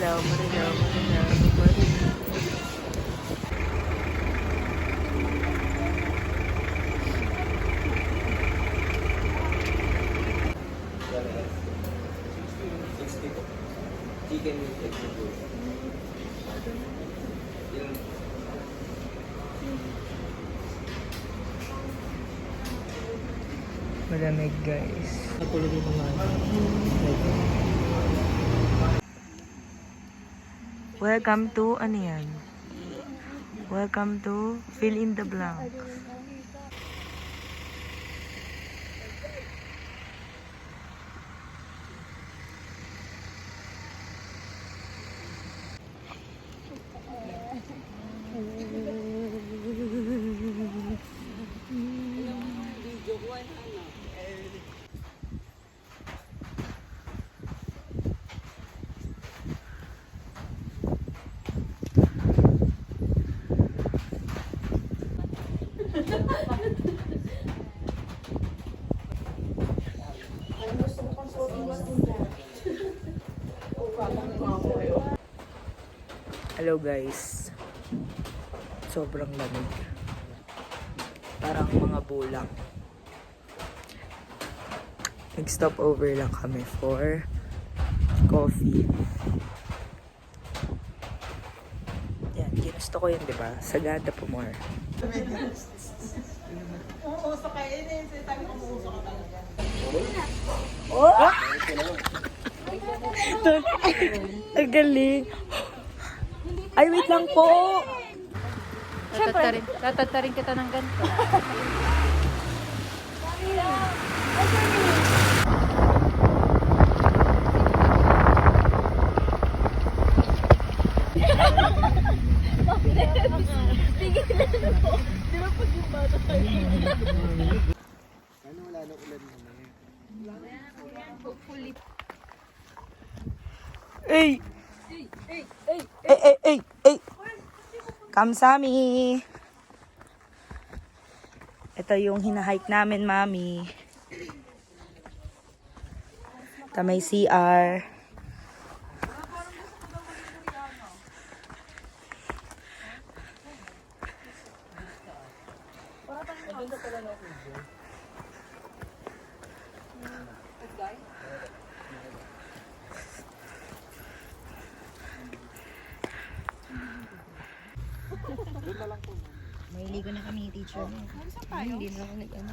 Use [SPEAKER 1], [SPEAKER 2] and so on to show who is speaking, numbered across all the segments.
[SPEAKER 1] Marilao, Marilao, Marilao, Marilao.
[SPEAKER 2] Chicken with extra.
[SPEAKER 1] Malamig guys.
[SPEAKER 2] Natulog yung mga
[SPEAKER 1] Welcome to, ano yan? Welcome to fill in the blank. Hello guys. Sobrang lamig. Parang mga bulang. Nag-stop over lang kami for coffee. Yan, ginusto ko yun, diba? Sagada po more.
[SPEAKER 3] Umuuso ka yun eh. Sabi ko umuuso ka talaga.
[SPEAKER 1] Oh! Ang galing. Ay, wait lang po.
[SPEAKER 4] Tatatarin kita ng ganito.
[SPEAKER 1] Ay! Ay! Kamsami! Ito yung hinahike namin, mami. Ito may CR.
[SPEAKER 4] May ligo na kami, teacher. Hindi na ako nag-ano.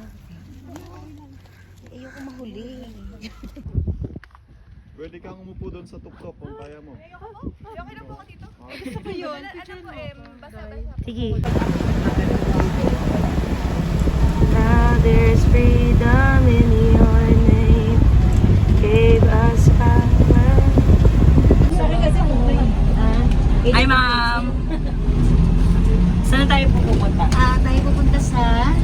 [SPEAKER 4] Ayoko mahuli.
[SPEAKER 5] Pwede kang umupo doon sa tuktok kung kaya mo.
[SPEAKER 3] Okay lang po ako dito. Gusto ko yun. Ano po basa-basa.
[SPEAKER 1] Sige. Now there's freedom in your name. Gave us power.
[SPEAKER 4] Sorry kasi muna.
[SPEAKER 1] Ay, ma'am. Saan tayo pupunta?
[SPEAKER 4] Tayo pupunta sa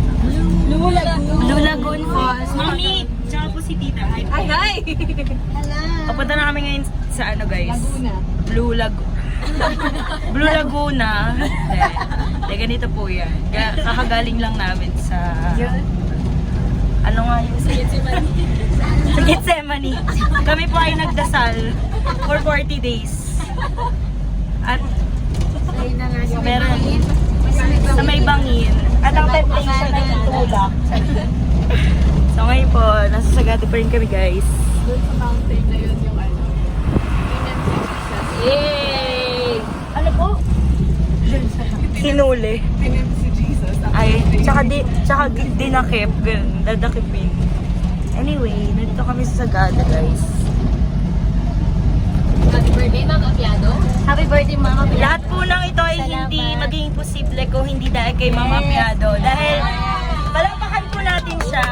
[SPEAKER 1] Blue Lagoon Falls. Mami! Tsaka po si Tita. Hi po.
[SPEAKER 3] Hi!
[SPEAKER 4] Hala.
[SPEAKER 1] Papunta na kami ngayon sa ano guys?
[SPEAKER 4] Laguna.
[SPEAKER 1] Blue Laguna. Hindi, ganito po yan. Kakagaling lang namin sa... Ano nga yun? Sa Gethsemane. Kami po ay nagdasal for 40 days. At meron sa may bangin. At ang temptation ay tulak. So ngayon po, nasa Sagada pa rin kami guys.
[SPEAKER 3] Doon sa mountain na yun yung ano.
[SPEAKER 1] Yay! Ano po? Sinuli.
[SPEAKER 3] Tinim si Jesus.
[SPEAKER 1] Ay, tsaka dinakip. Dadakipin. Anyway, nandito kami sa Sagada guys.
[SPEAKER 4] Happy birthday, Mama Piado. Happy birthday, Mama Piado.
[SPEAKER 1] Lahat po ng ito ay hindi magiging posible kung hindi dahil kay Mama Piado. Dahil palakpakan po natin siya.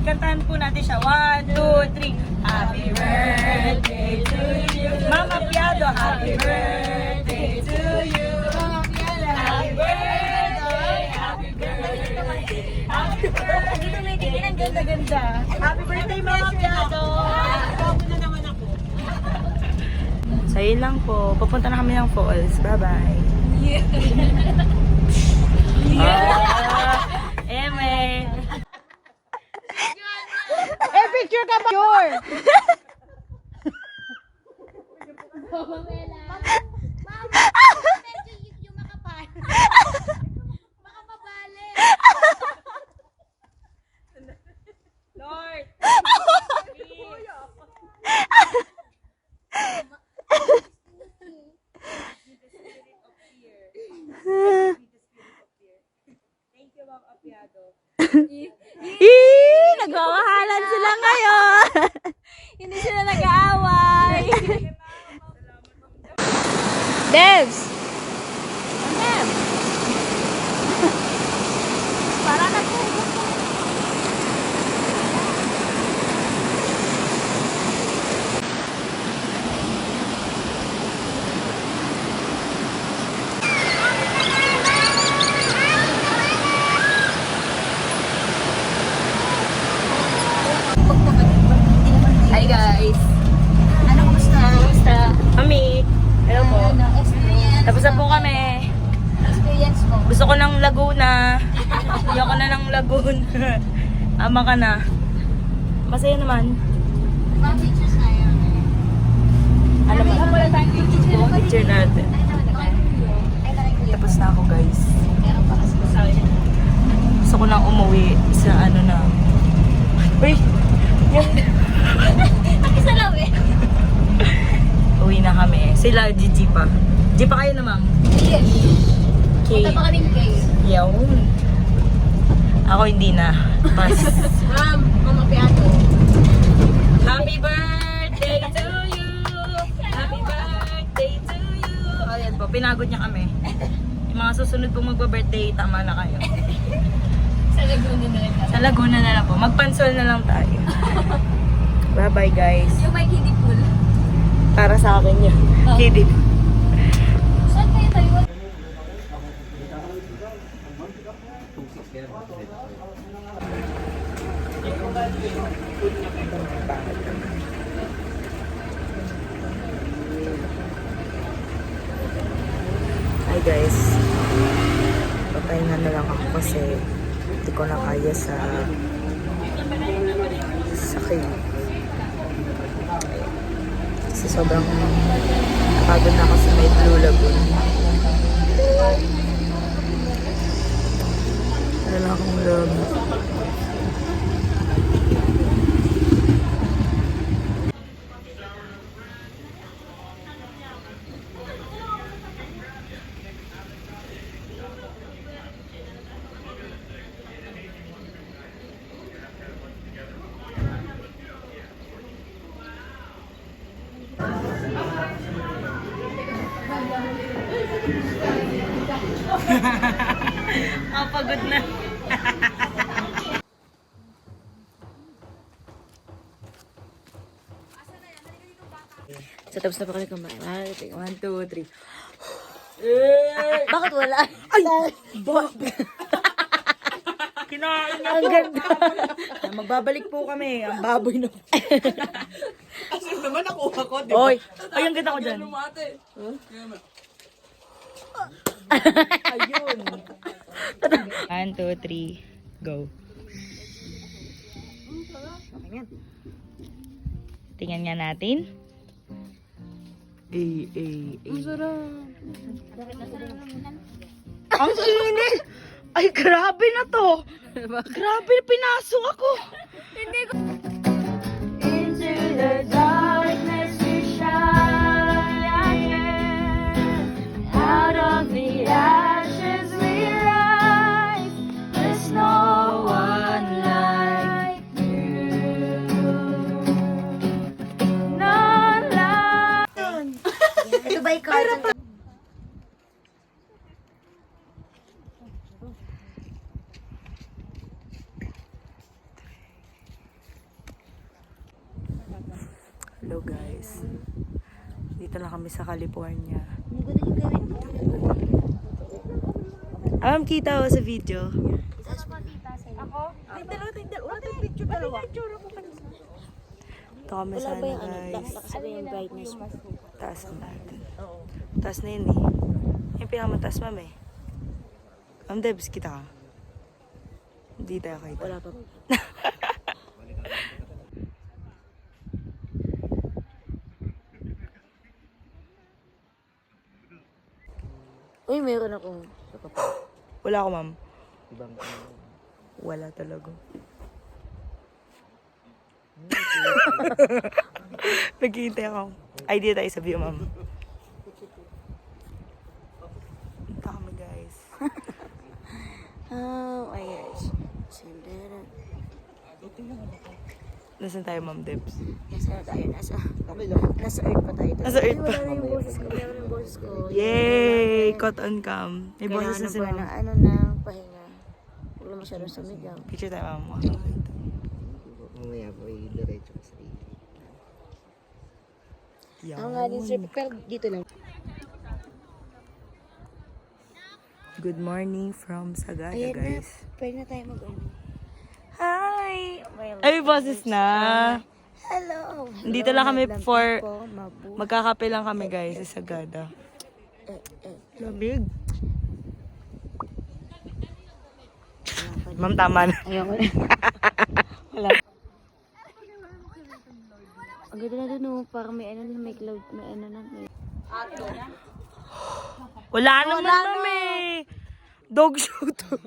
[SPEAKER 1] Kantahan po natin siya. 1, 2, 3. Happy birthday to you. Mama Piado, happy birthday to you. Happy birthday, happy birthday. Happy birthday. Ang ganda-ganda. Happy birthday, Mama Piado. So yun lang po. Pupunta na kami ng falls. Bye-bye. Eme.
[SPEAKER 4] Picture ka ba? Sure.
[SPEAKER 3] Medyo yung makapal. Makapabali.
[SPEAKER 1] Lord! Thank you, Ma'am Apiado.
[SPEAKER 4] Nagmamahalan sila ngayon. Hindi sila nag-aaway. Devs! Dev! Para nagpupok.
[SPEAKER 1] Hi guys!
[SPEAKER 4] Ano, kumusta?
[SPEAKER 1] Kamusta? Kami. Hello po.
[SPEAKER 4] Ano, experience?
[SPEAKER 1] Tapos na po kami.
[SPEAKER 4] Experience mo?
[SPEAKER 1] Gusto ko ng Laguna. Ayoko na ng Laguna. Ama ka na. Masaya naman.
[SPEAKER 4] Mga pictures na yun.
[SPEAKER 1] Alam mo, wala tayong picture natin.
[SPEAKER 4] Ay, nakikuya.
[SPEAKER 1] Tapos na ako guys.
[SPEAKER 4] Meron pa kasi.
[SPEAKER 1] Gusto ko nang umuwi sa ano na. Uy!
[SPEAKER 4] Ang isa lang eh.
[SPEAKER 1] Uwi na kami. Sila, Gigi pa. Gigi pa kayo naman.
[SPEAKER 4] Yes.
[SPEAKER 1] Okay.
[SPEAKER 4] Punta pa kaming cave.
[SPEAKER 1] Yawn. Ako hindi na. Pas.
[SPEAKER 4] Mama Piato.
[SPEAKER 1] Happy birthday to you! Happy birthday to you! O yan po, pinagod niya kami. Yung mga susunod pong magpa-birthday, tama na kayo.
[SPEAKER 4] Sa Laguna na rin.
[SPEAKER 1] Sa Laguna na lang po. Magpansol na lang tayo. Bye-bye guys.
[SPEAKER 4] Yung may kiddie pool.
[SPEAKER 1] Para sa akin yun. Kidding.
[SPEAKER 4] Saan kayo tayo?
[SPEAKER 1] Hi guys. Papahinga na lang ako kasi hindi ko na kaya sa cave. Kasi sobrang napagod na ako sa may Blue Lagoon. Wala akong love. Pagod na. So, tapos na pa kami kumain. 1, 2, 3.
[SPEAKER 4] Bakit wala?
[SPEAKER 1] Ay! Kinain na
[SPEAKER 4] Ang ganda.
[SPEAKER 1] Magbabalik po kami. Ang baboy na.
[SPEAKER 2] Kasi naman nakuha ko, di ba?
[SPEAKER 1] Oy! Ay, ang ganda ko dyan. Ayun. 1, 2, 3. Go. Tingnan nga natin. Ang sarap. Ang init! Ay, grabe na to! Grabe, pinasok ako! Hindi ko... Into the darkness you shine. Out of the ashes we rise. There's no one like you. None like...
[SPEAKER 4] Ito ba ikaw?
[SPEAKER 1] Hello guys. Dito na kami sa California. Kita ko sa video. Ito kami sana guys. Taas natin. Taas na yun eh. Yung pinakamataas ma'am eh. Ma'am Debs, kita ka. Hindi tayo kayo. Wala pa. Ay, meron ako.
[SPEAKER 2] Wala ako, ma'am. Wala talaga. Naghihintay ako. Ay, di tayo sa view, ma'am. Punta kami, guys.
[SPEAKER 1] Oh my gosh.
[SPEAKER 2] Nasaan tayo, ma'am Debs?
[SPEAKER 1] Nasa tayo? Nasa Earth pa tayo.
[SPEAKER 2] Nasa Earth pa.
[SPEAKER 1] Wala na yung boses ko. Wala na yung boses ko.
[SPEAKER 2] Yay! Caught on cam. May boses na si
[SPEAKER 1] Kailangan
[SPEAKER 2] ma'am.
[SPEAKER 1] na ano na, pahinga. Huwag lang masyadong sumigaw.
[SPEAKER 2] Picture tayo, ma'am.
[SPEAKER 4] Mamaya po, i-diretso ko sa iyo.
[SPEAKER 1] Ako nga din, sir. Pero dito lang.
[SPEAKER 2] Good morning from Sagada,
[SPEAKER 1] Ayan na.
[SPEAKER 2] guys.
[SPEAKER 1] Pwede na tayo mag-ano.
[SPEAKER 2] Hi! Ay, may boses na.
[SPEAKER 1] Hello!
[SPEAKER 2] Dito lang kami
[SPEAKER 1] Hello,
[SPEAKER 2] for...
[SPEAKER 1] po, mabu.
[SPEAKER 2] Magkakape lang kami, guys, sa Sagada. Lamig. Ma'am, tama na.
[SPEAKER 1] Ayoko na. Wala. Ang ganda na dun, oh. Parang may ano na, may cloud, may ano na. May...
[SPEAKER 2] Wala naman, ma'am eh. Dog show to.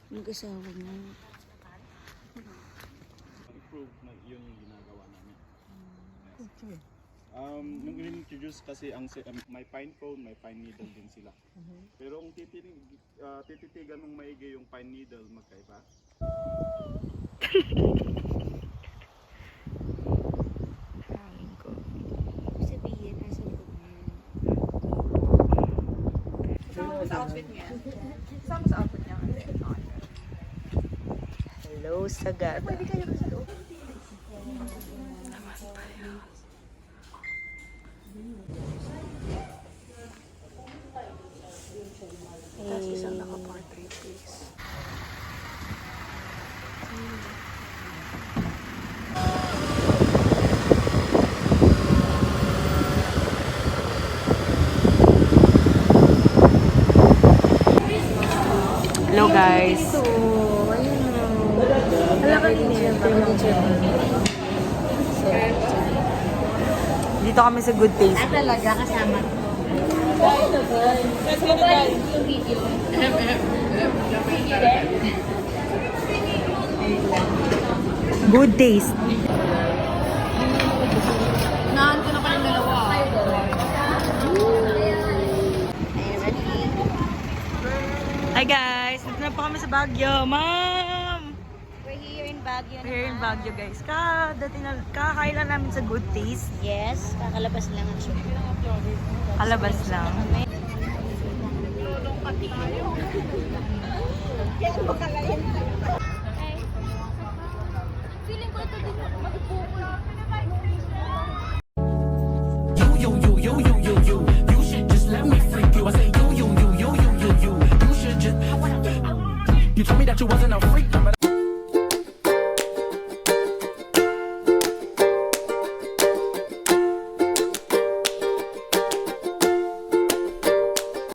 [SPEAKER 1] Mag-asawa na.
[SPEAKER 5] Improve na yun yung ginagawa namin. Nung in-introduce kasi may fine cone, may fine needle din sila. Pero kung tititigan ng maigi yung fine needle, magkaiba.
[SPEAKER 1] Sabihin, nasa likod mo.
[SPEAKER 3] Sa outfit niya. Sama sa outfit niya.
[SPEAKER 2] Hello, Sagada.
[SPEAKER 3] Pwede kayo sa loob.
[SPEAKER 2] Tapos isang naka-portrait, please. Hello, guys. Dito kami sa Good Taste.
[SPEAKER 1] Talaga, kasama.
[SPEAKER 2] Good Taste.
[SPEAKER 3] Naan ko na kayong dalawa.
[SPEAKER 2] Hi guys! Dito na po kami sa Baguio. Ma'am!
[SPEAKER 1] We're here in Baguio
[SPEAKER 2] We're here in Baguio, guys. Kakakain lang namin sa Good Taste.
[SPEAKER 1] Yes, kakalabas lang ang show.
[SPEAKER 2] Alabas lang.
[SPEAKER 3] Feeling ko ito din mag-bukol.
[SPEAKER 6] yo, yo, yo, yo, yo, yo. You should just let me freak you. I say yo, yo, yo, yo, yo, yo, yo. You should just. You told me that you wasn't a freak.